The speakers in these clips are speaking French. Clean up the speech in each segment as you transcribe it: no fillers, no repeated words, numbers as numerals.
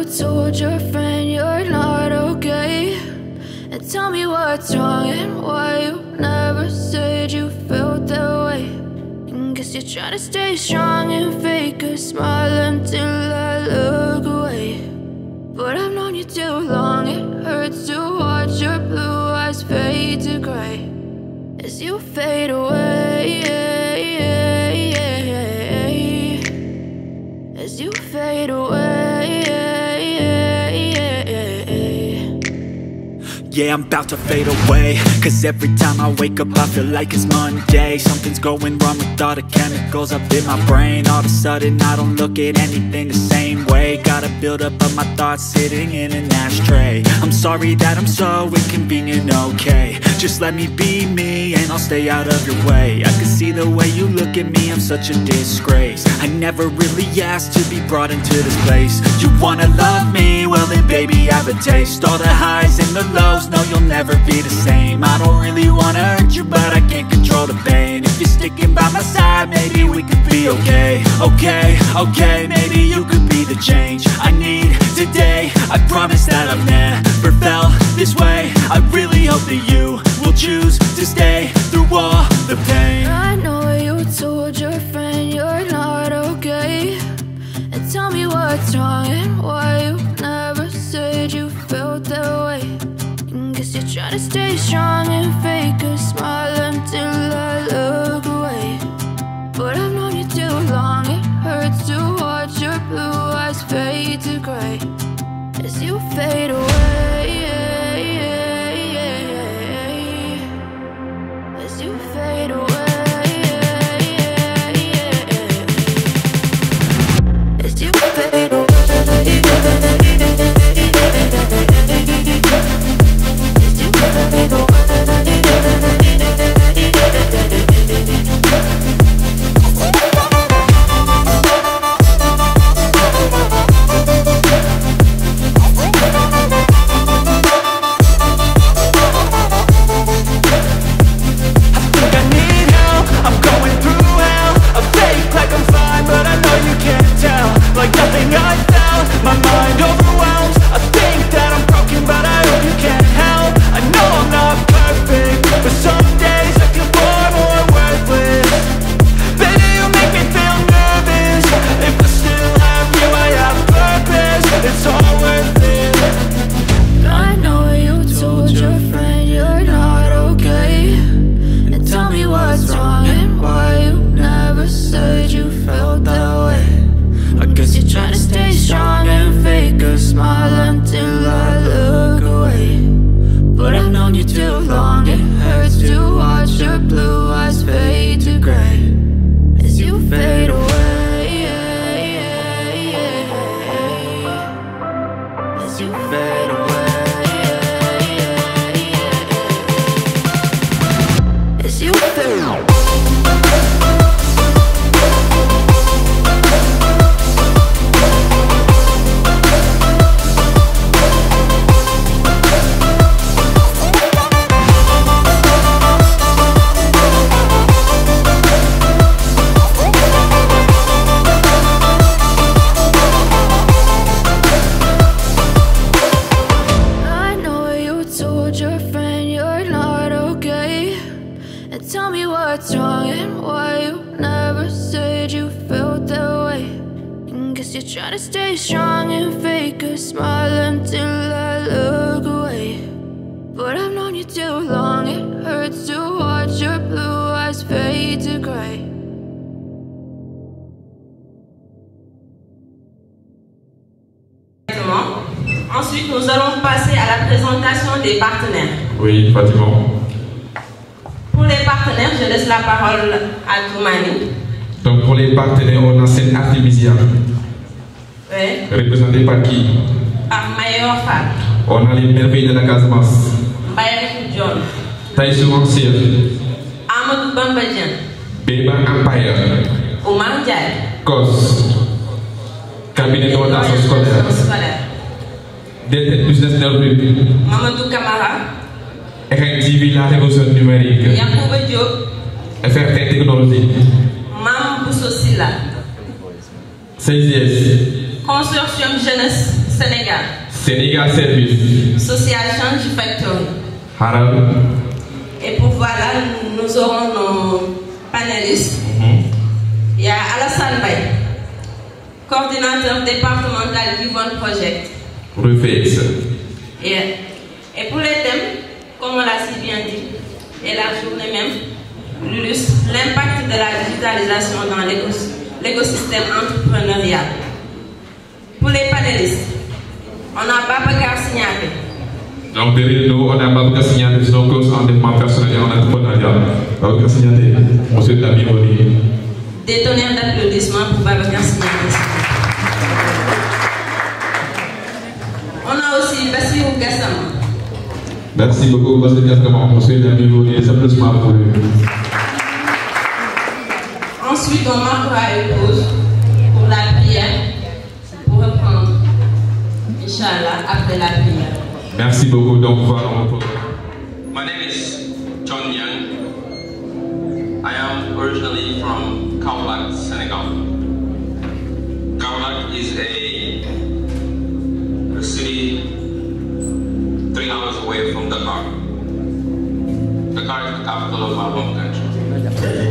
told your friend you're not okay, and tell me what's wrong and why you never said you felt that way. And guess you're trying to stay strong and fake a smile until I look away. But I've known you too long, it hurts to watch your blue eyes fade to gray as you fade away, as you fade away. Yeah, I'm about to fade away, cause every time I wake up I feel like it's Monday. Something's going wrong with all the chemicals up in my brain. All of a sudden I don't look at anything the same way. Gotta build up of my thoughts sitting in an ashtray. I'm sorry that I'm so inconvenient, okay. Just let me be me and I'll stay out of your way. I can see the way you look at me, I'm such a disgrace. I never really asked to be brought into this place. You wanna love me? Well then baby have a taste. All the highs and the lows, no, you'll never be the same. I don't really wanna hurt you, but I can't control the pain. If you're sticking by my side, maybe we could be okay. Okay, maybe you could be the change I need today. I promise that I've never felt this way. I really hope that you will choose to stay through all the pain. I know you told your friend you're not okay, and tell me what's wrong and why you never said you felt that way. Guess you're trying to stay strong and fake a smile until I look away. But I've known you too long, it hurts to watch your blue eyes fade to gray as you fade away, as you fade away, as you fade away. Ensuite, nous allons passer à la présentation des partenaires. Oui, Fatima. Pour les partenaires, je laisse la parole à Toumani. Donc pour les partenaires, on a scène Artemisia. Oui. Représenté par qui? Par Mayor Fall. On a les merveilles de la Casamance. Bayerikou John. Taïsou Ancien. Amadou Bambadien. Beba Empire. Oumar Ndiaye. COS. Cabinet d'orientation scolaire. DT Business Network. Mamadou Camara. RNTV, la révolution numérique. Yacouba Diop. FRT Technologie. Mam Bousso Silla. CIS. Consortium Jeunesse Sénégal. Sénégal Service. Social Change Factory. Haram. Et pour voilà, nous aurons nos panélistes. Il y a Alassane Baye, coordinateur départemental du One Project. Reflex. Et pour les thèmes, comme on l'a si bien dit, et la journée même, l'ULUS, l'impact de la digitalisation dans l'écosystème entrepreneurial. Pour les panélistes, on a Babacar Signaté. Donc derrière nous, on a Babacar Signaté, son coach en développement personnel et en entrepreneuriat. Babacar Signaté, monsieur la bienvenue. Des tonnerres d'applaudissements pour Babacar Signaté. On a aussi Bassirou Gassama. Merci beaucoup, Bassirou Gassama, monsieur la bienvenue, des applaudissements pour lui. Ensuite, on marquera une pause pour la prière, pour reprendre, Inch'Allah, après la prière. Merci beaucoup, donc voilà. My name is John Yang. I am originally from Kaolack, Senegal. Kaolack is a city 3 hours away from Dakar. Dakar is the capital of our home country.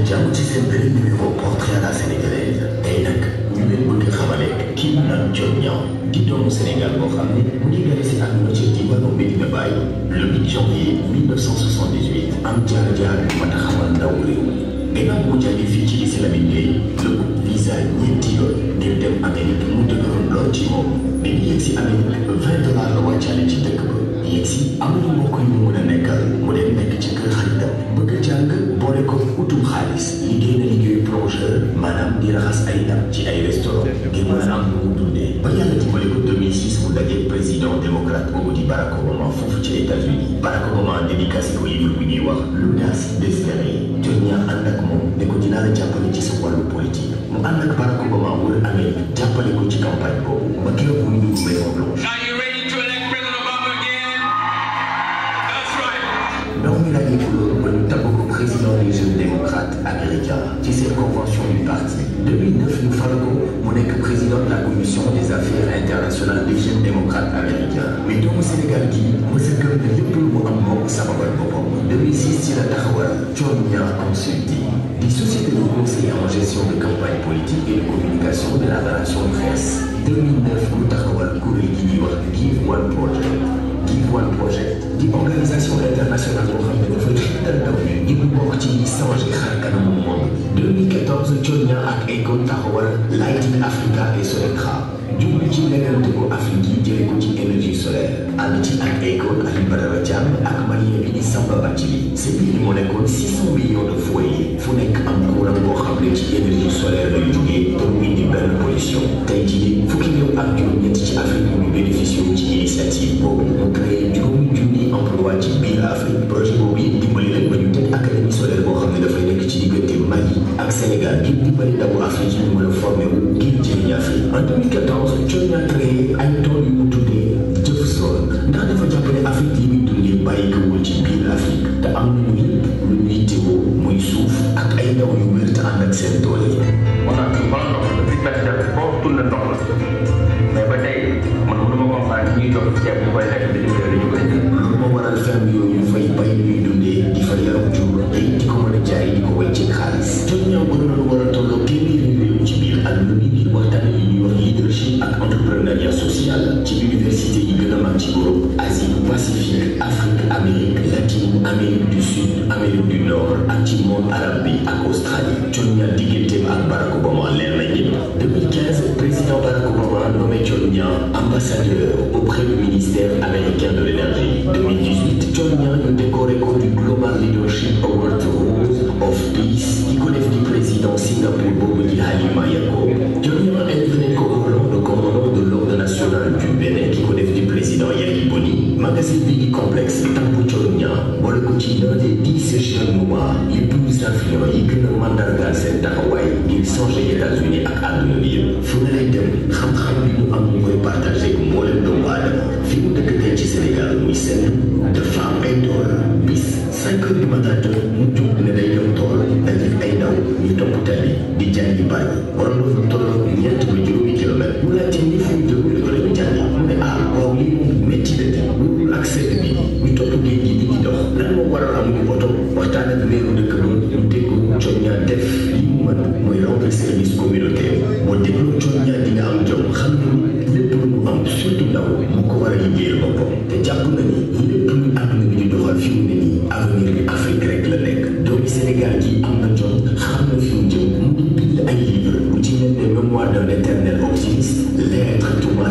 jàmm ci seen beneen numéro portrait à la sénégalaise tey nag ñu leen bëgg xamale kii nag John Yang di doomu Sénégal boo xam ne mu ngi gane si àdduna ci diwaanu Medina Baye le 8 janvier 1978 am jaar-jaar bu mën a xamal ndaw réew gannaaw bu jàngee fii ci lycée Lamine Gueye la ut visa ñeenti yoon ngir dem Amérique mu dëgëroon lool ci moom bi ñu yegg si Amérique $20 la wàccaale ci dëkk ba yegg si amul mbokk yu mu mën a nekkal mu dem nekk ci kër xaritam bëgg a jàng boole ko utum xaalis liggéey na liggéeyu plongeur maanaam di raxas ay ndab ci ay restaurant ngir mën a am lu mu dundee ba yàlla dimbale ko 2006 mu dajeeg président démocrate boobu di Barack Obama foofu ci États-Unis Barack Obama dédicacé ko livre bi ñuy wax l'audace d'espérer John Yang ànd ak moom ne ko dinaa la jàppale ci sa wàllu politique mu ànd ak Barack Obama wër Amérique jàppale ko ci campagne boobu ba keroog muy dugg Maison Blanche. ndaw mi ràññee ko loolu ba ñu tabb ko président des jeunes démocrates américains ci seen convention du parti 2009 ñu fal ko mu nekk président de la commission des affaires internationales des jeunes démocrates américains mais doomu Sénégal gi mës a gëm ne lépp lu mu am moo ko sababal boppam 2006 ci la taxawal John Yang Consulting di société de conseil en gestion de campagne politique et de communication de la relation presse 2009 mu taxawal kuréel gi ñuy wax Give One Project Give One Project di organisation internationale boo xam ne dafay xiirtal ndaw ñi ngir ñu bokk ci ñi changé xar kanamu monde 2014 John Yang ak Akon taxawal Lighting Africa et Soletra jublu ci leneen ko Afrique yi jëlee ko ci énergie solaire ànd ci ak Akon Aliou Badara Thiam ak malien bi di Samba Bathily seen biir moo nekkoon 600 millions de foyers fu nekk am courant boo xam ne ci énergie solaire lay jógee te mu indi benn pollution tey jii fukki réew ak juróom-ñett ci Afrique ñu bénéficié wu ci initiative boobu mu créé juróomi junni emploi ci biir Afrique projet boobu it dimbali leen ba ñu teg académie solaire boo xam ne dafay nekk ci diggante Mali ak Sénégal ngir dimbali ndawu Afrique ñu mën a formé wu ngir jëriñ Afrique en 2014 John Yang créé ay tool yu mu tuddee jëf zone ndax dafa jàpp ne Afrique yi muy dundee bàyyi ko ci biir Afrique te am nañu lépp lu ñuy teewoo muy suuf ak ay ndaw yu wér te ànd ak seen doole yi. on a souvent ndox la fi fekk def foofu tourné ndox la mais ba tey man mënuma comprendre ñuy jox ceeb ñu koy lekk dañu koy jël. loolu moo waral ferme yooyu fay bay lu ñuy dundee di fa yaram jur te di ko mën a jaay di ko wàcceeg xaalis. John Yang bëgg na lu war a tolloo téeméeri réew ci biir àdduna bi ngir waxtaan yi ñuy wax leadership ak entrepreneuriat social ci université yi gën a mag ci Europe Asie Pacifique Afrique Amérique latine Amérique du Sud Amérique du Nord ak ci monde arabe bi ak Australie. John Yang digganteem ak Barack Obama leer na ñëpp 2015 président Barack Obama nommé John Yang ambassadeur auprès du ministère américain de l'énergie 2018 John Yang ñu décoré ko du Global Leadership Award Rose of Peace ki ko def di président Singapour boobu di Halima Yacob. John Yang élevé ko au rang de commandant de l'ordre national du Bénin ki ko def di président Yali Boni. magazine bi di complexe Tampu John Yang boole ko ci l'un des 10 jeunes noirs les plus influents yi gën a mandargaal seen taxawaay ngir changer États-Unis ak àdduna bi yëpp fu ne lay dem xam-xam bi mu am ñu koy partagé ak mboolem doomu aadama fi mu dëkk tey ci Sénégal muy seen dafa am ay tool bis 5 heures du matin jot mu jóg ne day dem tool daje ay ndaw ñu topp tali di jàngi bàyyi waroon na fa toll ñeent ba juróomi kilomètre mu laajte ni fu mu jóg ñu ko la ñu jàngi mu ne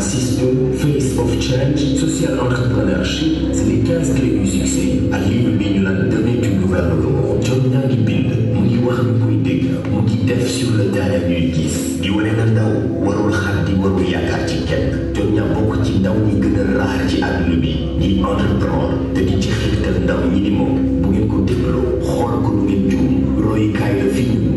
6.2, Face of Change, Social Entrepreneurship, c'est les 15 clés du succès. À livre bi ñu naan Demain tu gouvernes le monde. Jom ñaa ngi bind mu ngi wax ñu koy dégg mu ngi def sur le terrain ñuy gis di wane na ndaw warul xaddi warul yaakaar ci kenn. Jom ñaa bokk ci ndaw ñi gën a raar ci àdduna bi ñi entreprendre te di ci xirtal ndaw ñi ni moom bu ngeen ko dégloo xool ko lu ngeen juum royukaay la fi ñu.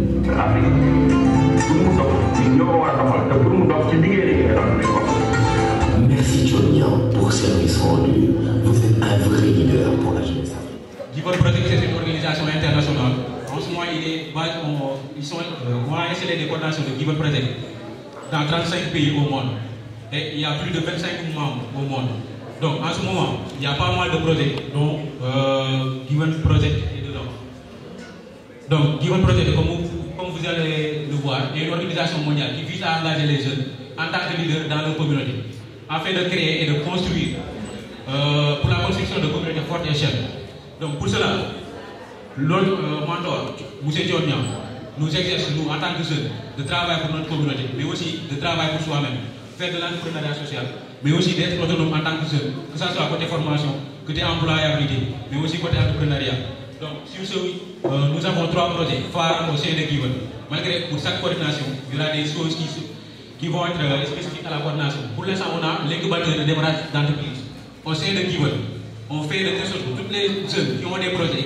Merci Johnian pour service rendu. Vous êtes un vrai leader pour la jeunesse. Given Project, c'est une organisation internationale. En ce moment, on a installé des coordinations de Given Project dans 35 pays au monde. Et il y a plus de 25 membres au monde. Donc en ce moment, il y a pas mal de projets dont Given Project est dedans. Donc Given Project, comme vous allez le voir, est une organisation mondiale qui vise à engager les jeunes en tant que leaders dans leur communauté, afin de créer et de construire pour la construction de communautés fortes et chères. Donc pour cela, notre mentor, M. Johnian, nous exerce, nous, en tant que jeunes, de travailler pour notre communauté, mais aussi de travailler pour soi-même, faire de l'entrepreneuriat social, mais aussi d'être autonome en tant que jeune, que ce soit côté formation, côté employabilité, mais aussi côté entrepreneuriat. Donc sur ce, nous avons 3 projets phares au sein de Given. Malgré pour chaque coordination, il y aura des choses qui vont être spécifiques à la coordination. Pour l'instant, on a l'incubateur de démarrage d'entreprise. Au sein de Given, on fait de telle sorte que toutes les jeunes qui ont des projets,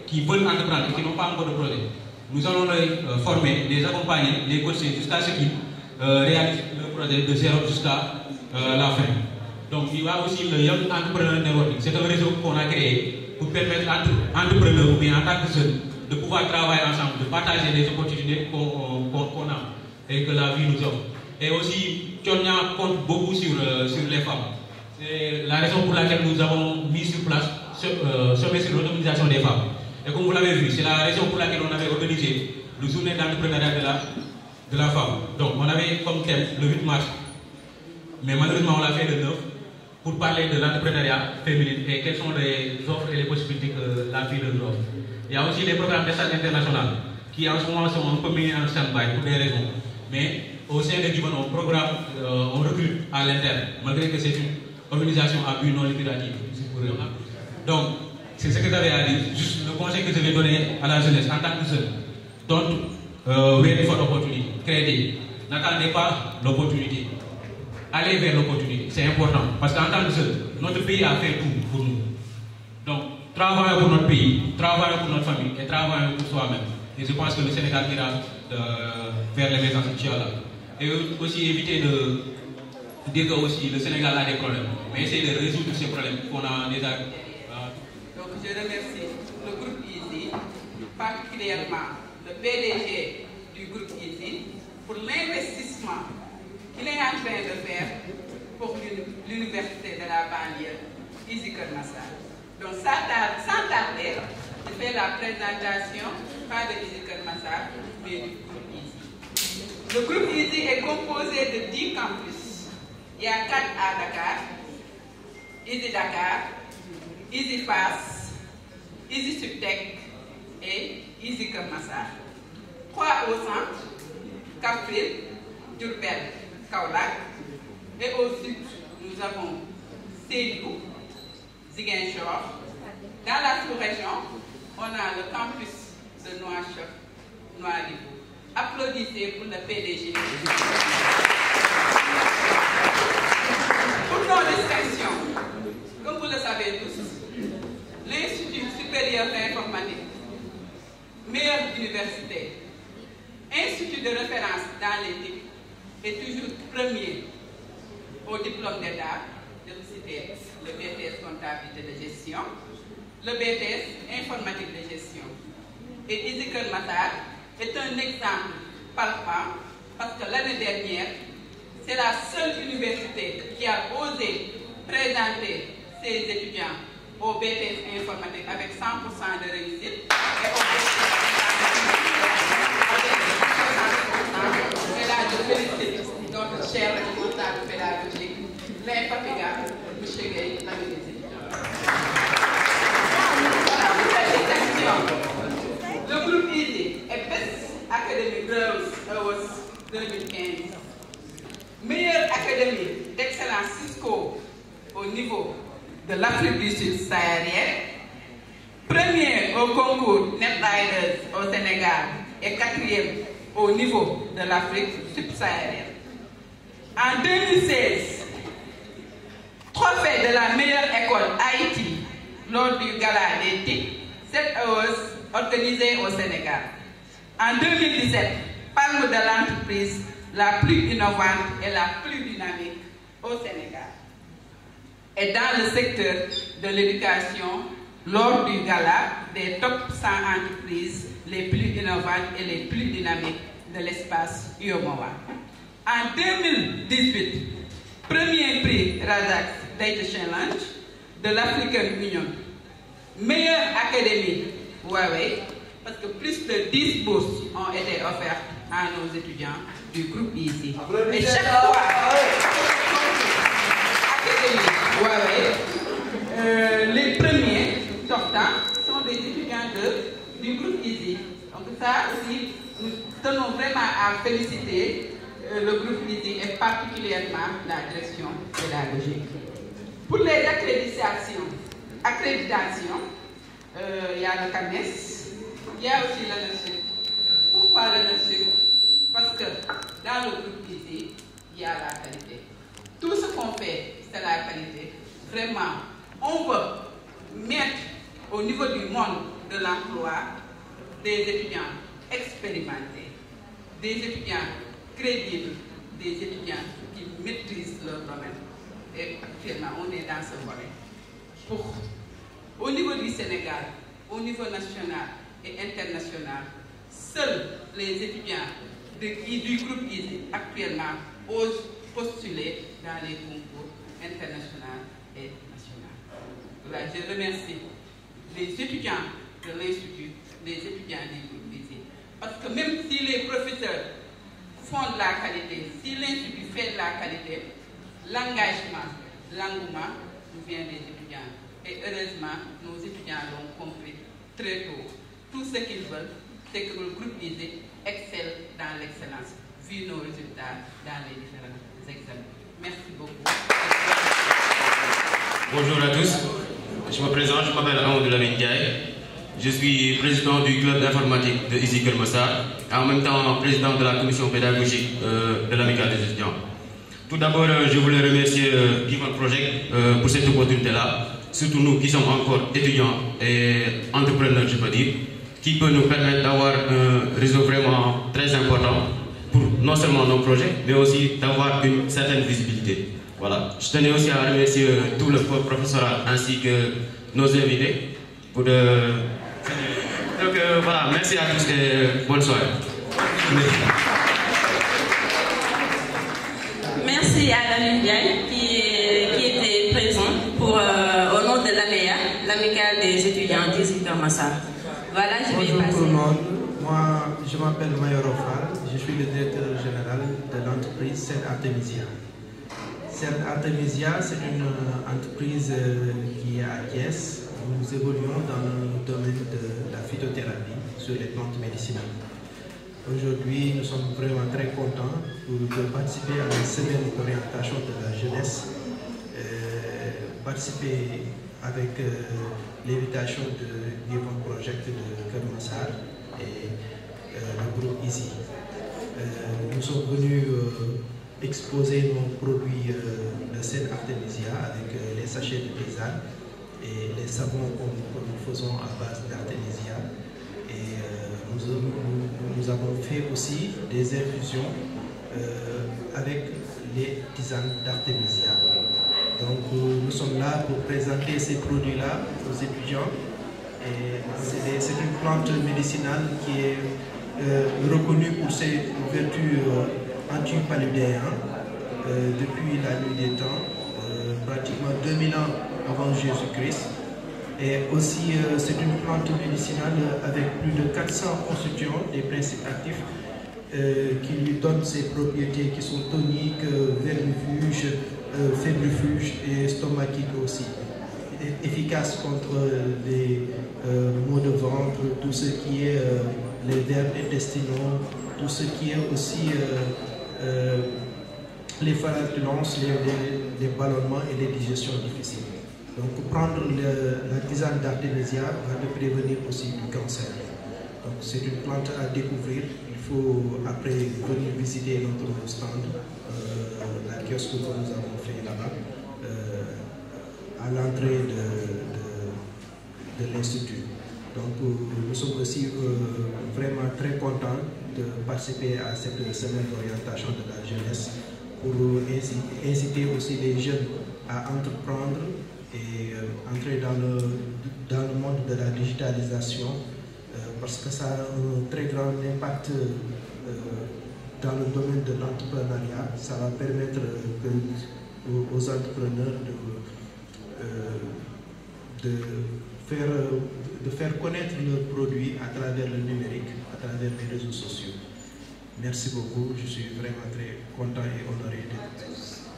qui veulent entreprendre et qui n'ont pas encore de projet, nous allons les former, les accompagner, les coacher jusqu'à ce qu'ils réalisent le projet de zéro jusqu'à la fin. Donc il y a aussi le Young Entrepreneur Networking. C'est un réseau qu'on a créé pour permettre à entrepreneurs ou bien en tant que jeunes de pouvoir travailler ensemble, de partager les opportunités qu'on a et que la vie nous offre. Et aussi, Johnian compte beaucoup sur les femmes. C'est la raison pour laquelle nous avons mis sur place sommet sur l'autonomisation des femmes. Et comme vous l'avez vu, c'est la raison pour laquelle on avait organisé le journée d'entrepreneuriat de la femme. Donc on avait comme thème le 8 mars, mais malheureusement on l'a fait le 9 pour parler de l'entrepreneuriat féminin et quelles sont les offres et les possibilités que la fille leur offre. Il y a aussi les programmes de stage international qui en ce moment sont un peu mis en stand-by pour des raisons. Mais au sein de Given, on recrute à l'interne, malgré que c'est une organisation à but non lucratif. Donc, c'est ce que j'avais à dire. Juste le conseil que je vais donner à la jeunesse en tant que jeune. Don't wait for l'opportunité. Créez. N'attendez pas l'opportunité. Allez vers l'opportunité. C'est important. Parce qu'en tant que jeune, notre pays a fait tout pour nous. Donc, travaillons pour notre pays, travaillons pour notre famille et travaillons pour soi-même. Et je pense que le Sénégal ira vers l'émergence, Inch'Allah. Et aussi éviter de dire que aussi le Sénégal a des problèmes, mais essayer de résoudre ces problèmes qu'on a déjà. Donc je remercie le groupe Easy, particulièrement le PDG du groupe Easy, pour l'investissement qu'il est en train de faire pour l'université de la banlieue, Easy Keur Massar. Donc sans tarder, je fais la présentation, pas de Easy Keur Massar, mais du groupe Easy. Le groupe Easy est composé de 10 campus. Il y a 4 à Dakar, Easy Dakar, Easy Fass, Easy Subtech et Easy Keur Massar. 3 au centre, Kaffrine, Diourbel, Kaolack. Et au sud, nous avons Sédhiou, Ziguinchor. Dans la sous-région, on a le campus de Nouadhibou. Applaudissez pour le PDG. Pour nos distinctions, comme vous le savez tous, l'Institut supérieur d'informatique, meilleure université, institut de référence dans l'éthique, est toujours premier au diplôme d'État, je vous citer le BTS comptabilité de gestion, le BTS informatique de gestion. Et Easy Keur Massar est un exemple palpable parce que l'année dernière, c'est la seule université qui a osé présenter ses étudiants au BTS informatique avec 100% de réussite et au BTS avec 60%. Et là, je félicite notre cher responsable pédagogique, l'infatigable M. Gueye, la ministre. Voilà, pour cette distinction, le groupe Easy est Best Academy Girls Awards 2015. Meilleure académie au niveau de l'Afrique du Sud saharienne, premier au concours Netriders au Sénégal et quatrième au niveau de l'Afrique subsaharienne. En 2016, trophée de la meilleure école Haïti lors du gala des TIC, cette hausse organisée au Sénégal. En 2017, palme de l'entreprise la plus innovante et la plus dynamique au Sénégal. Et dans le secteur de l'éducation, lors du gala des top 100 entreprises les plus innovantes et les plus dynamiques de l'espace UOMOA. En 2018, premier prix Razak Data Challenge de l'African Union. Meilleure académie Huawei, parce que plus de 10 bourses ont été offertes à nos étudiants du groupe ici. Et chaque fois, académie Huawei, les premiers sortants sont des étudiants du groupe ici. Donc ça aussi, nous tenons vraiment à féliciter le groupe ici et particulièrement la direction pédagogique. Pour les accréditations, il y a le CAMES, il y a aussi l'ANESUC. Pourquoi l'ANESUC? Parce que dans le groupe ici, il y a la qualité. Tout ce qu'on fait, c'est la qualité. Vraiment, on veut mettre au niveau du monde de l'emploi des étudiants expérimentés, des étudiants crédibles, des étudiants qui maîtrisent leur domaine. Et actuellement, on est dans ce volet. Au niveau du Sénégal, au niveau national et international, seuls les étudiants du groupe ISI actuellement osent postuler dans les concours internationaux et nationaux. Voilà, je remercie les étudiants de l'Institut, les étudiants du groupe ISI. Parce que même si les professeurs font de la qualité, si l'Institut fait de la qualité, l'engagement, l'engouement nous vient des étudiants. Et heureusement, nos étudiants l'ont compris très tôt. Tout ce qu'ils veulent, c'est que le groupe ISI excelle dans l'excellence, vu nos résultats dans les différents examens. Merci beaucoup. Bonjour à tous. Je me présente, je m'appelle Amadou Lamine Ndiaye. Je suis président du club d'informatique de ISI Keur Massar, et en même temps président de la commission pédagogique de l'amicale des étudiants. Tout d'abord, je voulais remercier Given Project pour cette opportunité-là, surtout nous qui sommes encore étudiants et entrepreneurs, je peux dire, qui peut nous permettre d'avoir un réseau vraiment très important pour non seulement nos projets, mais aussi d'avoir une certaine visibilité. Voilà. Je tenais aussi à remercier tout le corps professoral ainsi que nos invités pour Donc voilà, merci à tous et bonne soirée. Merci à Lamine Ndiaye qui était présent pour, au nom de l'AMEA, l'amicale des étudiants d'ISI Keur Massar. Voilà, je vais passer. Bonjour tout le monde. Moi, je m'appelle Mayoro Fall. Je suis le directeur général de l'entreprise Sen Artemisia. Sen Artemisia, c'est une entreprise qui est à Thiès. Nous évoluons dans le domaine de la phytothérapie sur les plantes médicinales. Aujourd'hui, nous sommes vraiment très contents de participer à la semaine d'orientation de la jeunesse, participer avec l'invitation de Given Project de Keur Massar et le groupe ISI. Nous sommes venus exposer nos produits de Sen Artemisia avec les sachets de tisane et les savons que nous faisons à base d'artémisia. Et nous avons fait aussi des infusions avec les tisanes d'artémisia. Donc nous sommes là pour présenter ces produits-là aux étudiants. C'est une plante médicinale qui est reconnue pour ses vertus antipaludéennes depuis la nuit des temps, pratiquement 2000 ans avant Jésus-Christ. Et aussi, c'est une plante médicinale avec plus de 400 constituants, des principes actifs qui lui donnent ses propriétés qui sont toniques, vermifuges, fébrifuges et stomachiques aussi. Efficace contre les maux de ventre, tout ce qui est les vers intestinaux, tout ce qui est aussi les flatulences, les ballonnements et les digestions difficiles. Donc prendre la tisane d'artémisia va te prévenir aussi du cancer. Donc c'est une plante à découvrir. Il faut après venir visiter notre stand, la kiosque que nous avons fait là-bas, à l'entrée de l'institut. Donc nous sommes aussi vraiment très contents de participer à cette semaine d'orientation de la jeunesse pour inciter aussi les jeunes à entreprendre et entrer dans le monde de la digitalisation parce que ça a un très grand impact dans le domaine de l'entrepreneuriat. Ça va permettre aux entrepreneurs de faire connaître leurs produits à travers le numérique, à travers les réseaux sociaux. Merci beaucoup, je suis vraiment très content et honoré d'être ici.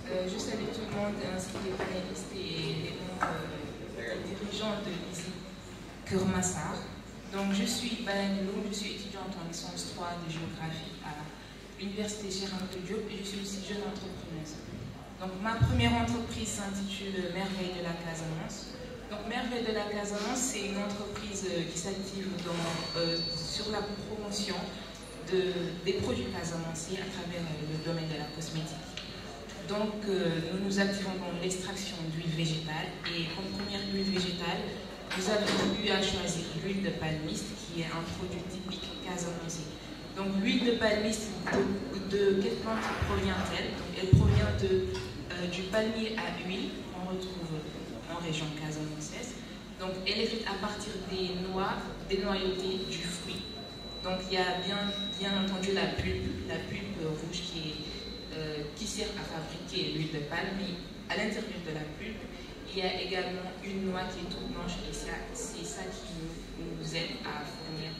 Je salue tout le monde, ainsi que les panélistes et les dirigeants de l'ISI Kermassar. Donc je suis Balanilo, je suis étudiante en licence 3 de géographie à l'université Cheikh Anta Diop et je suis aussi jeune entrepreneuse. Donc ma première entreprise s'intitule Merveille de la Casamance. Donc Merveille de la Casamance, c'est une entreprise qui s'active sur la promotion des produits casamanciers à travers le domaine de la cosmétique. Donc nous nous activons dans l'extraction d'huile végétale et comme première huile végétale, nous avons eu à choisir l'huile de palmiste qui est un produit typique casamancien. Donc l'huile de palmiste, de quelle plante provient-elle? Elle provient du palmier à huile qu'on retrouve en région casamançaise. Donc elle est faite à partir des noyautés du fruit. Donc il y a bien entendu la pulpe rouge qui sert à fabriquer l'huile de palme, mais à l'intérieur de la pulpe, il y a également une noix qui est toute blanche et c'est ça qui nous aide à fournir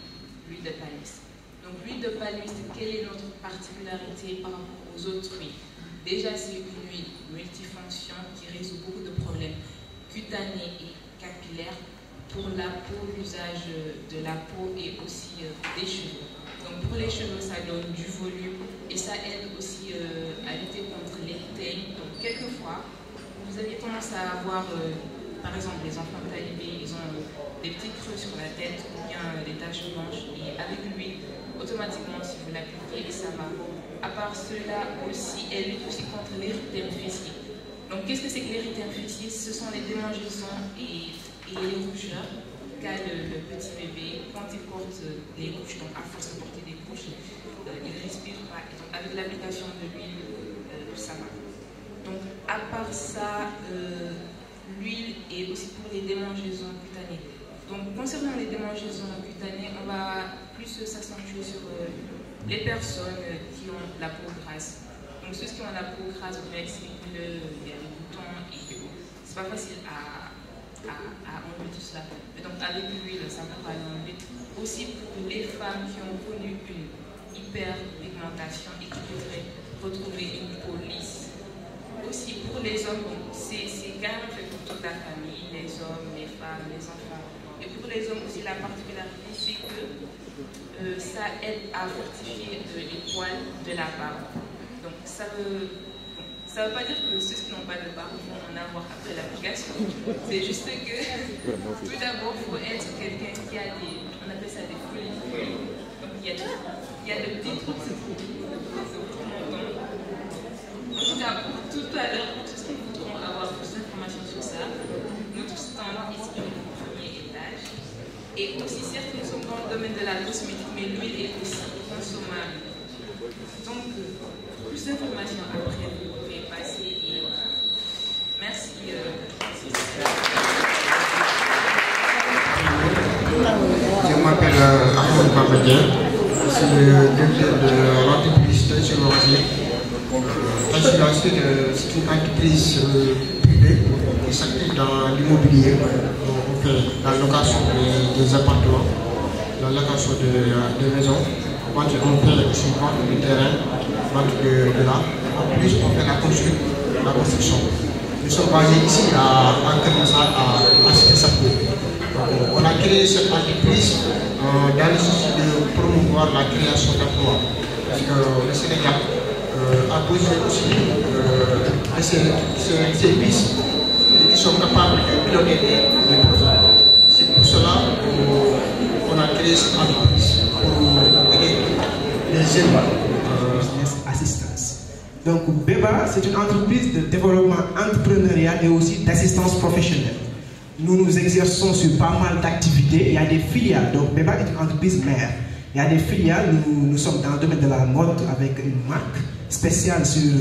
l'huile de palmiste. Donc l'huile de palmiste, quelle est notre particularité par rapport aux autres huiles? Déjà, c'est une huile multifonction qui résout beaucoup de problèmes cutanés et capillaires pour la peau, l'usage de la peau et aussi des cheveux. Donc pour les cheveux, ça donne du volume et ça aide aussi à lutter contre les teintes. Donc quelquefois, vous avez tendance à avoir, par exemple, les enfants talibés, ils ont des petits creux sur la tête ou bien des taches blanches. Et avec l'huile, automatiquement, si vous l'appliquez, ça va. À part cela aussi, elle lutte aussi contre l'érythème fessier. Donc qu'est-ce que c'est que l'érythème fessier? Ce sont les démangeaisons et les rougeurs qu'a le petit bébé quand il porte des couches. Donc à force de porter des couches, il ne respire pas. Et donc avec l'application de l'huile, ça va. Donc, à part ça, l'huile est aussi pour les démangeaisons cutanées. Donc, concernant les démangeaisons cutanées, on va plus s'accentuer sur les personnes qui ont la peau grasse. Donc, ceux qui ont la peau grasse, c'est il y a des boutons et c'est pas facile à enlever tout cela. Mais donc, avec l'huile, ça pourra l'enlever. Aussi pour les femmes qui ont connu une hyperpigmentation et qui voudraient retrouver une peau lisse. Aussi pour les hommes, c'est carrément fait pour toute la famille, les hommes, les femmes, les enfants. Et pour les hommes aussi, la particularité, c'est que ça aide à fortifier les poils de la barbe. Donc ça veut pas dire que ceux qui n'ont pas de barbe vont en avoir après l'application. C'est juste que tout d'abord, il faut être quelqu'un qui a on appelle ça des follicules. Donc il y a le petit truc, c'est pour tout à l'heure, pour tous qui voudront avoir plus d'informations sur ça, nous tous sommes ici au premier étage. Et aussi, certes, nous sommes dans le domaine de la cosmétique, mais l'huile est aussi consommable. Donc, plus d'informations après, vous pouvez passer et merci. Je m'appelle Ahmed Babadien, je suis le directeur de l'entreprise Téléchéloisier. C'est une entreprise privée qui s'active dans l'immobilier. On fait la location des appartements, la location de maisons. On fait aussi vente du terrain, vente de l'art. En plus, on fait la construction. Nous sommes basés ici à Kermassar, à Cité-Sappo. On a créé cette entreprise dans le souci de promouvoir la création d'emplois. Parce que le Sénégal, à poser aussi ces pistes qui sont capables de piloter des projets. C'est pour cela qu'on a créé cette entreprise pour aider les jeunes. Business Assistance. Donc BEBA, c'est une entreprise de développement entrepreneurial et aussi d'assistance professionnelle. Nous nous exerçons sur pas mal d'activités. Il y a des filiales. Donc BEBA est une entreprise mère. Il y a des filiales. Nous sommes dans le domaine de la mode avec une marque spéciale sur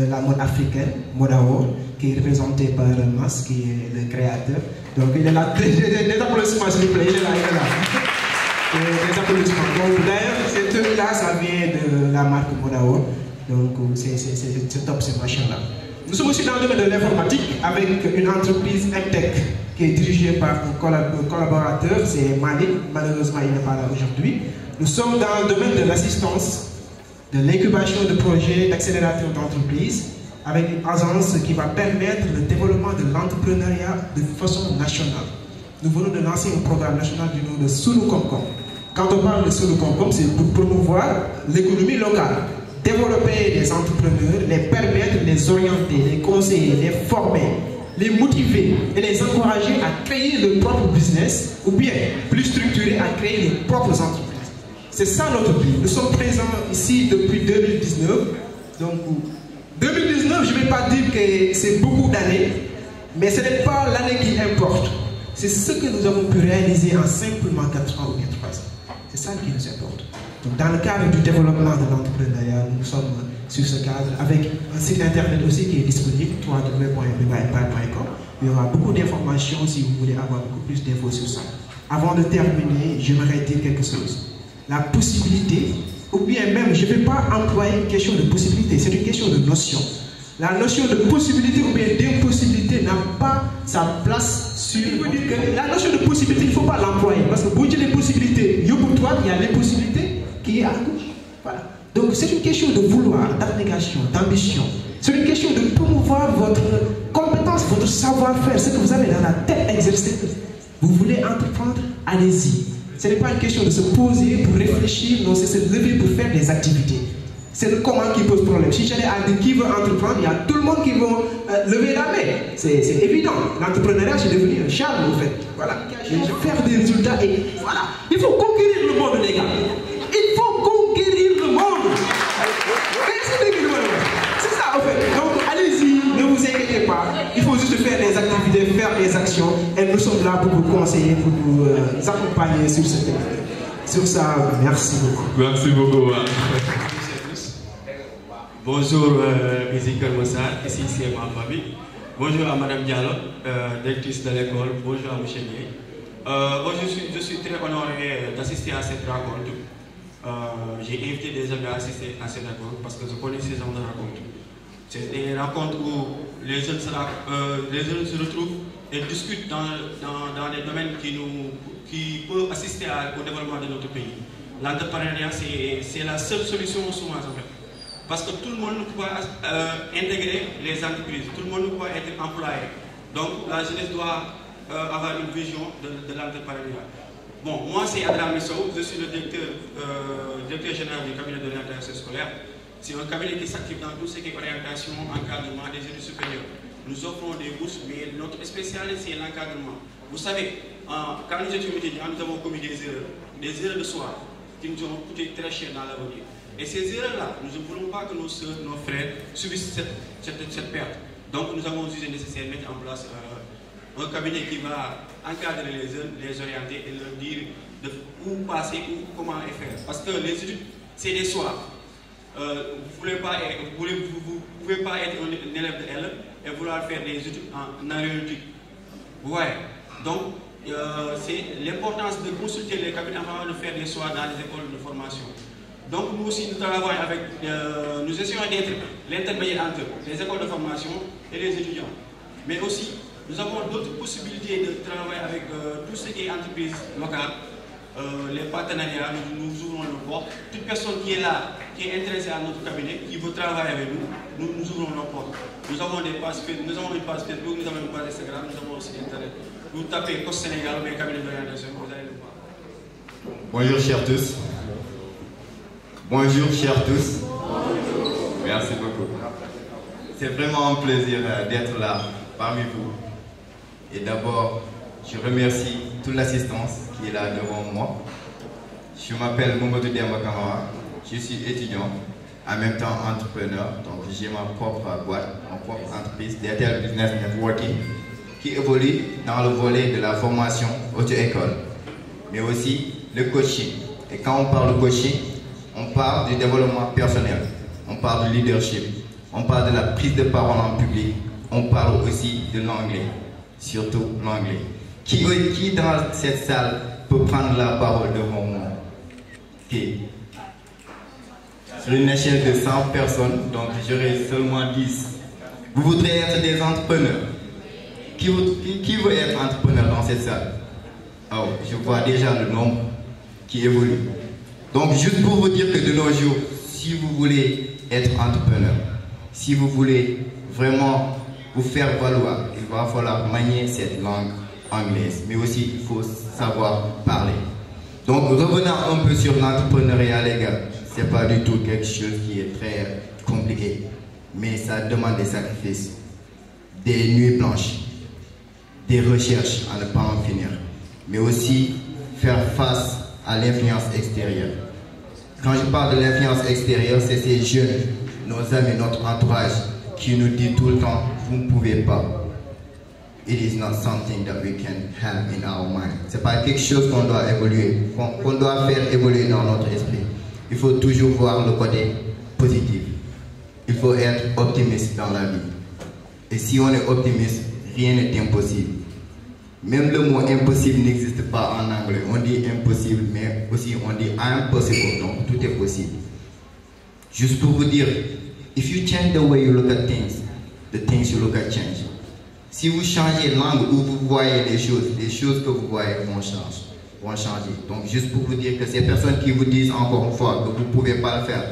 la mode africaine, Modao, qui est représentée par Mas, qui est le créateur. Donc il est là. Des applaudissements, s'il vous plaît. Il est là. Des applaudissements. Donc d'ailleurs, cette tenue-là, ça vient de la marque Modao. Donc c'est top, c'est machin-là. Nous sommes aussi dans le domaine de l'informatique avec une entreprise MTech qui est dirigée par un collaborateur, c'est Malik. Malheureusement, il n'est pas là aujourd'hui. Nous sommes dans le domaine de l'assistance, de l'incubation de projets, d'accélérateur d'entreprises, avec une agence qui va permettre le développement de l'entrepreneuriat de façon nationale. Nous venons de lancer un programme national du nom de Sulu Komkom. Quand on parle de Sulu Komkom, c'est pour promouvoir l'économie locale, développer des entrepreneurs, les permettre, les orienter, les conseiller, les former, les motiver et les encourager à créer leur propre business ou bien plus structuré à créer leurs propres entreprises. C'est ça notre but. Nous sommes présents ici depuis 2019. Donc 2019, je ne vais pas dire que c'est beaucoup d'années, mais ce n'est pas l'année qui importe. C'est ce que nous avons pu réaliser en simplement 4 ans ou bien 3 ans. C'est ça qui nous importe. Donc, dans le cadre du développement de l'entrepreneuriat, nous sommes sur ce cadre avec un site internet aussi qui est disponible, www.bebaempire.com. Il y aura beaucoup d'informations si vous voulez avoir beaucoup plus d'infos sur ça. Avant de terminer, j'aimerais dire quelque chose. La possibilité, ou bien même, je ne vais pas employer une question de possibilité, c'est une question de notion. La notion de possibilité ou bien d'impossibilité n'a pas sa place sur... La notion de possibilité, il ne faut pas l'employer. Parce que pour dire les possibilités, pour toi, il y a l'impossibilité qui est à gauche. Voilà. Donc c'est une question de vouloir, d'abnégation, d'ambition. C'est une question de promouvoir votre compétence, votre savoir-faire, ce que vous avez dans la tête exercé. Vous voulez entreprendre, allez-y. Ce n'est pas une question de se poser pour réfléchir, non, c'est se lever pour faire des activités. C'est le comment qui pose problème. Si j'allais à dire qui veut entreprendre, il y a tout le monde qui va lever la main. C'est évident. L'entrepreneuriat, c'est devenu un charme, en fait. Voilà. Faire des résultats et voilà. Il faut conquérir le monde, les gars. Il faut conquérir le monde. C'est ça, en fait. Donc, allez-y, ne vous inquiétez pas. Il faut juste faire des activités, faire des actions. Et nous sommes là pour vous conseiller, pour vous accompagner sur ce thème. Sur ça, merci beaucoup. Merci beaucoup. Bonjour, Musique Kermassar, ici c'est ma famille. Bonjour à Madame Diallo, directrice de l'école. Bonjour à M. Nier. Je suis très honoré d'assister à cette rencontre. J'ai invité des amis à assister à cette rencontre parce que je connais ces gens de rencontres. C'est des rencontres où les jeunes se retrouvent et discutent dans des domaines qui peuvent assister au développement de notre pays. L'entrepreneuriat, c'est la seule solution au chômage en fait. Parce que tout le monde ne peut pas intégrer les entreprises, tout le monde ne peut pas être employé. Donc la jeunesse doit avoir une vision de l'entrepreneuriat. Bon, moi c'est Adram Missou, je suis le directeur général du cabinet d'orientation scolaire. C'est un cabinet qui s'active dans tout ce qui est orientation, encadrement des études supérieures. Nous offrons des bourses, mais notre spécialité c'est l'encadrement. Vous savez, quand nous étions étudiants, nous avons commis des erreurs de soi qui nous ont coûté très cher dans l'avenir. Et ces erreurs-là, nous ne voulons pas que nos soeurs, nos frères subissent cette perte. Donc nous avons jugé nécessaire de mettre en place un cabinet qui va encadrer les jeunes, les orienter et leur dire où passer, comment faire. Parce que les études, c'est des choix. Vous ne pouvez pas être un élève de L et vouloir faire des études en aéronautique. Ouais. Donc, c'est l'importance de consulter les cabinets avant de faire des choix dans les écoles de formation. Donc nous aussi nous travaillons avec, nous essayons d'être l'intermédiaire entre les écoles de formation et les étudiants. Mais aussi, nous avons d'autres possibilités de travailler avec tout ce qui est entreprise locale, les partenariats, nous ouvrons nos portes. Toute personne qui est là, qui est intéressée à notre cabinet, qui veut travailler avec nous ouvrons nos portes. Nous avons des pages Facebook, nous avons une page Facebook, nous avons une page Instagram, nous avons aussi Internet. Vous tapez Post Sénégal ou bien cabinet d'orientation, vous allez le voir. Bonjour chers tous. Bonjour chers tous. Merci beaucoup. C'est vraiment un plaisir d'être là parmi vous. Et d'abord, je remercie toute l'assistance qui est là devant moi. Je m'appelle Momotou Demba Kamara, je suis étudiant, en même temps entrepreneur. Donc j'ai ma propre boîte, ma propre entreprise, Detail Business Networking, qui évolue dans le volet de la formation auto-école, mais aussi le coaching. Et quand on parle de coaching, on parle du développement personnel, on parle de leadership, on parle de la prise de parole en public, on parle aussi de l'anglais, surtout l'anglais. Qui dans cette salle peut prendre la parole devant moi? Okay. Sur une échelle de 100 personnes, donc j'aurai seulement 10. Vous voudrez être des entrepreneurs? Qui veut être entrepreneur dans cette salle? Oh, je vois déjà le nombre qui évolue. Donc juste pour vous dire que de nos jours, si vous voulez être entrepreneur, si vous voulez vraiment vous faire valoir, il va falloir manier cette langue anglaise, mais aussi il faut savoir parler. Donc revenons un peu sur l'entrepreneuriat, les gars. C'est pas du tout quelque chose qui est très compliqué, mais ça demande des sacrifices, des nuits blanches, des recherches à ne pas en finir, mais aussi faire face à l'influence extérieure. Quand je parle de l'influence extérieure, c'est ces jeunes, nos amis, notre entourage, qui nous dit tout le temps, vous ne pouvez pas. It is not something that we can have in our mind. C'est pas quelque chose qu'on doit évoluer, qu'on doit faire évoluer dans notre esprit. Il faut toujours voir le côté positif. Il faut être optimiste dans la vie. Et si on est optimiste, rien n'est impossible. Même le mot impossible n'existe pas en anglais. On dit impossible, mais aussi on dit impossible. Donc tout est possible. Juste pour vous dire, if you change the way you look at things, the things you look at change. Si vous changez l'angle où vous voyez les choses que vous voyez vont changer. Donc juste pour vous dire que ces personnes qui vous disent encore une fois que vous ne pouvez pas le faire,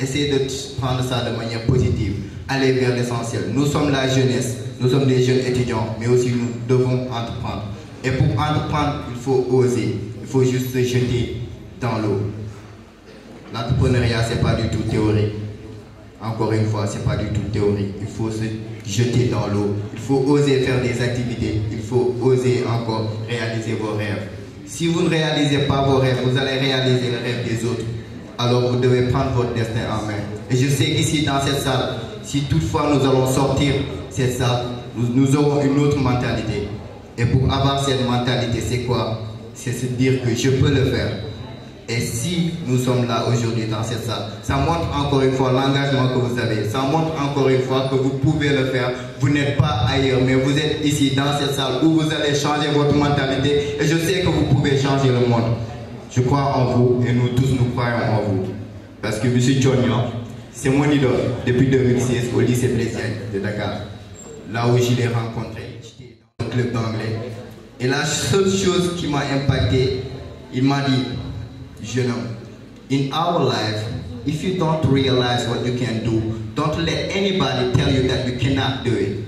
essayez de prendre ça de manière positive. Allez vers l'essentiel. Nous sommes la jeunesse, nous sommes des jeunes étudiants, mais aussi nous devons entreprendre. Et pour entreprendre, il faut oser. Il faut juste se jeter dans l'eau. L'entrepreneuriat, ce n'est pas du tout théorique. Encore une fois, ce n'est pas du tout théorique. Il faut se jeter dans l'eau. Il faut oser faire des activités. Il faut oser encore réaliser vos rêves. Si vous ne réalisez pas vos rêves, vous allez réaliser les rêves des autres. Alors vous devez prendre votre destin en main. Et je sais qu'ici, dans cette salle, si toutefois nous allons sortir cette salle, nous aurons une autre mentalité. Et pour avoir cette mentalité, c'est quoi? C'est se dire que je peux le faire. Et si nous sommes là aujourd'hui dans cette salle, ça montre encore une fois l'engagement que vous avez. Ça montre encore une fois que vous pouvez le faire. Vous n'êtes pas ailleurs, mais vous êtes ici dans cette salle où vous allez changer votre mentalité. Et je sais que vous pouvez changer le monde. Je crois en vous et nous tous nous croyons en vous. Parce que M. Tchonyan, c'est mon idole depuis 2016 au lycée Blaisienne de Dakar. Là où je l'ai rencontré, j'étais dans le club d'anglais. Et la seule chose qui m'a impacté, il m'a dit, jeune homme, in our life, if you don't realize what you can do, don't let anybody tell you that you cannot do it.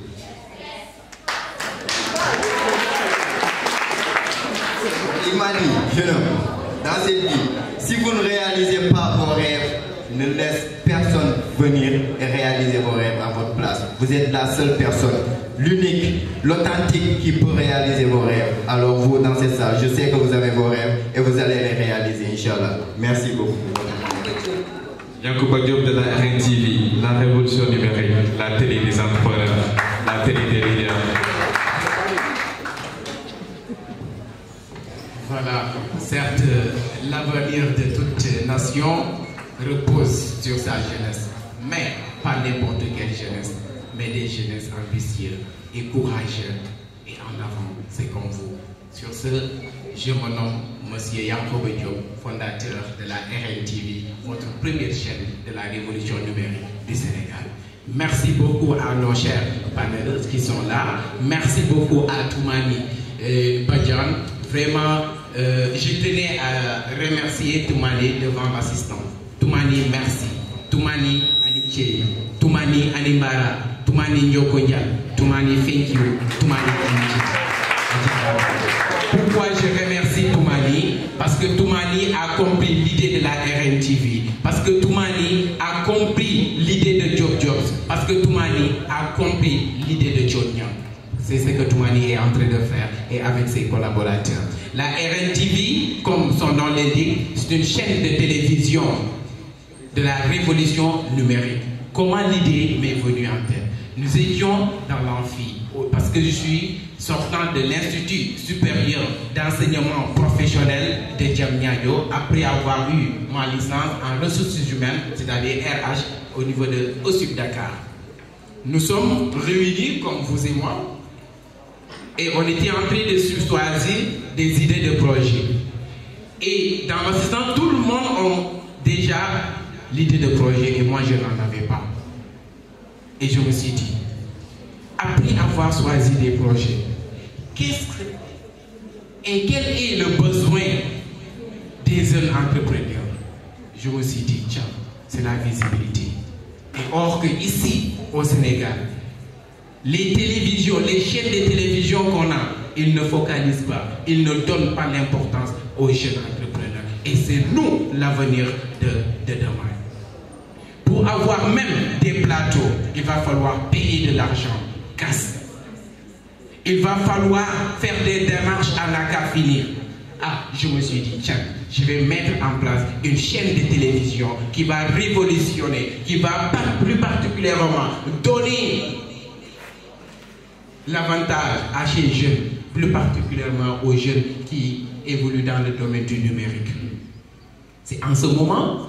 Il m'a dit, jeune homme, dans cette vie, si vous ne réalisez pas vos rêves, ne laisse personne venir et réaliser vos rêves à votre place. Vous êtes la seule personne, l'unique, l'authentique qui peut réaliser vos rêves. Alors vous, dans cette salle, je sais que vous avez vos rêves et vous allez les réaliser, Inch'Allah. Merci beaucoup. Yacouba Diop de la RNTV, la révolution numérique, la télé des entrepreneurs, la télé des leaders. Voilà, certes, l'avenir de toute nation repose sur sa jeunesse, mais pas n'importe quelle jeunesse, mais des jeunesses ambitieuses et courageuses et en avant, c'est comme vous. Sur ce, je me nomme M. Yacouba Diop, fondateur de la RNTV, votre première chaîne de la révolution numérique du Sénégal. Merci beaucoup à nos chers panélistes qui sont là. Merci beaucoup à Toumani Badian. Vraiment, je tenais à remercier Toumani devant l'assistant. Toumani, merci. Toumani, Aniché. Toumani, Animara. Toumani, Nyokonya. Toumani, thank you. Toumani, pourquoi je remercie Toumani? Parce que Toumani a compris l'idée de la RNTV. Parce que Toumani a compris l'idée de Job l'idée de Tchonian. C'est ce que Toumani est en train de faire et avec ses collaborateurs. La RNTV, comme son nom l'indique, c'est une chaîne de télévision de la révolution numérique. Comment l'idée m'est venue en tête? Nous étions dans l'amphi, parce que je suis sortant de l'Institut supérieur d'enseignement professionnel de Diamniadio après avoir eu ma licence en ressources humaines, c'est-à-dire RH, au niveau de OSUP Dakar. Nous sommes réunis, comme vous et moi, et on était en train de choisir des idées de projet. Et dans l'assistant, tout le monde a déjà l'idée de projet et moi je n'en avais pas. Et je me suis dit, après avoir choisi des projets, et quel est le besoin des jeunes entrepreneurs? Je me suis dit, tiens, c'est la visibilité. Et or que ici, au Sénégal, les télévisions, les chaînes de télévision qu'on a, ils ne focalisent pas, ils ne donnent pas l'importance aux jeunes entrepreneurs. Et c'est nous l'avenir de demain. Pour avoir même des plateaux, il va falloir payer de l'argent, casse. Il va falloir faire des démarches à la qu'à finir. Ah, je me suis dit, tiens, je vais mettre en place une chaîne de télévision qui va révolutionner, qui va plus particulièrement donner l'avantage à ces jeunes, plus particulièrement aux jeunes qui évoluent dans le domaine du numérique. C'est en ce moment,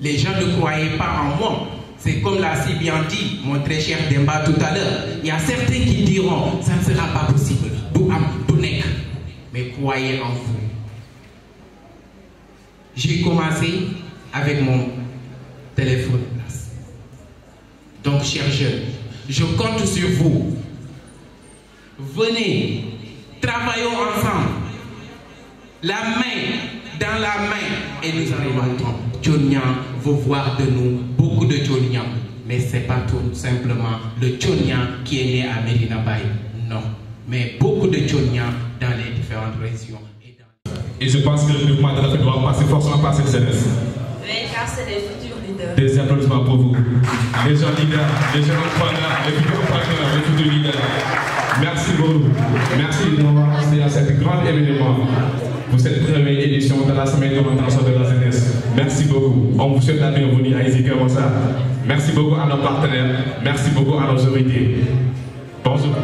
les gens ne croyaient pas en moi. C'est comme l'a si bien dit mon très cher Demba tout à l'heure. Il y a certains qui diront, ça ne sera pas possible. Mais croyez en vous. J'ai commencé avec mon téléphone. Donc, chers jeunes, je compte sur vous. Venez, travaillons ensemble, la main dans la main, et nous arriverons. Tchonian veut voir de nous beaucoup de Tchonian, mais ce n'est pas tout simplement le Tchonian qui est né à Medina Bay, non, mais beaucoup de Tchonian dans les différentes régions. Et je pense que le mouvement de la fête doit passer forcément par cette jeunesse. Oui, car c'est des futurs leaders. Des applaudissements pour vous. Les jeunes leaders, les jeunes entrepreneurs, les futurs entrepreneurs, les futurs leaders. Merci beaucoup. Merci de nous avoir assisté à cette grande événement pour cette première édition de la semaine de l'intention de la jeunesse. Merci beaucoup. On vous souhaite la bienvenue à Easy Cœur Massar. Merci beaucoup à nos partenaires. Merci beaucoup à nos autorités. Bonjour.